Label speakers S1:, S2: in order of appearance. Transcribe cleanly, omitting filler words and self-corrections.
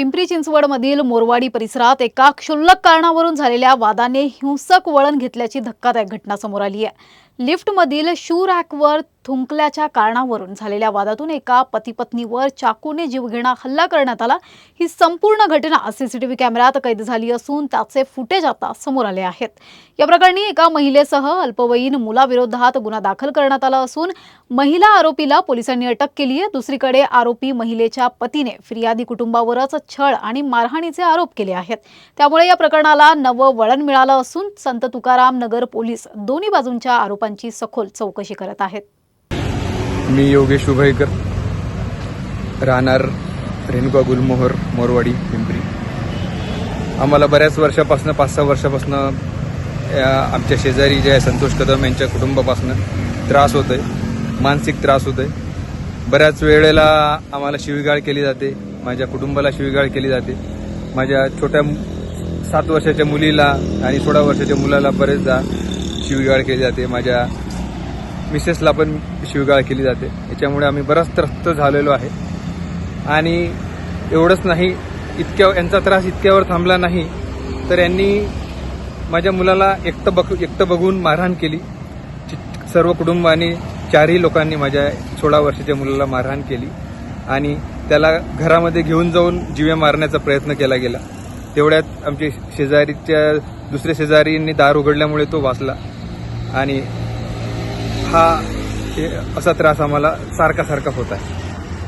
S1: पिंपरी चिंचवडमधील मोरवाडी परिसरात एका क्षुल्लक कारणावरून झालेल्या वादाने हिंसक वळण घेतल्याची धक्कादायक घटना समोर आली आहे। लिफ्टमधील शू रॅकवर थुंकल्याच्या कारणावरून झालेल्या वादातून एका पती-पत्नीवर चाकूने जीवघेणा हल्ला करण्यात आला। ही संपूर्ण घटना सीसीटीव्ही कॅमेऱ्यात कैद झाली असून त्याचे फुटेज आता समोर आले आहेत। या प्रकरणी एका महिलेसह अल्पवयीन मुलाविरोधात गुन्हा दाखल करण्यात आला असून महिला आरोपीला पोलिसांनी अटक केली आहे। दुसरीकडे आरोपी महिलेच्या पतीने फिर्यादी कुटुंबावरच छळ आणि मारहाणीचे आरोप केले आहेत। त्यामुळे या प्रकरणाला नवं वळण मिळालं असून संत तुकाराम नगर पोलीस दोन्ही बाजूंच्या आरोपांची सखोल चौकशी करत आहेत।
S2: मी योगेश उभयकर, राहणार रेणुका गुलमोहर, मोरवाडी, पिंपरी। आम्हाला बऱ्याच वर्षापासून 5-6 वर्षापासून आमच्या शेजारी जे आहे संतोष कदम यांच्या कुटुंबापासून त्रास होतोय, मानसिक त्रास होतोय। बऱ्याच वेळेला आम्हाला शिवीगाळ केली जाते, माझ्या कुटुंबाला शिवीगाळ केली जाते। माझ्या छोट्या 7 वर्षाच्या मुलीला आणि 16 वर्षाच्या मुलाला बरेचदा शिवीगाळ केली जाते। माझ्या मिसेसला पण शिवीगाळ केली जाते। याच्यामुळे आम्ही बराच त्रस्त झालेलो आहे। आणि एवढंच नाही, यांचा त्रास इतक्यावर थांबला नाही तर यांनी माझ्या मुलाला एकटं बघून मारहाण केली। सर्व कुटुंबाने 4ही लोकांनी माझ्या 16 वर्षाच्या मुलाला मारहाण केली आणि त्याला घरामध्ये घेऊन जाऊन जीवे मारण्याचा प्रयत्न केला गेला। तेवढ्यात आमच्या शेजारीच्या दुसऱ्या शेजारींनी दार उघडल्यामुळे तो वाचला आणि असा त्रास आम्हाला सारखा होत आहे।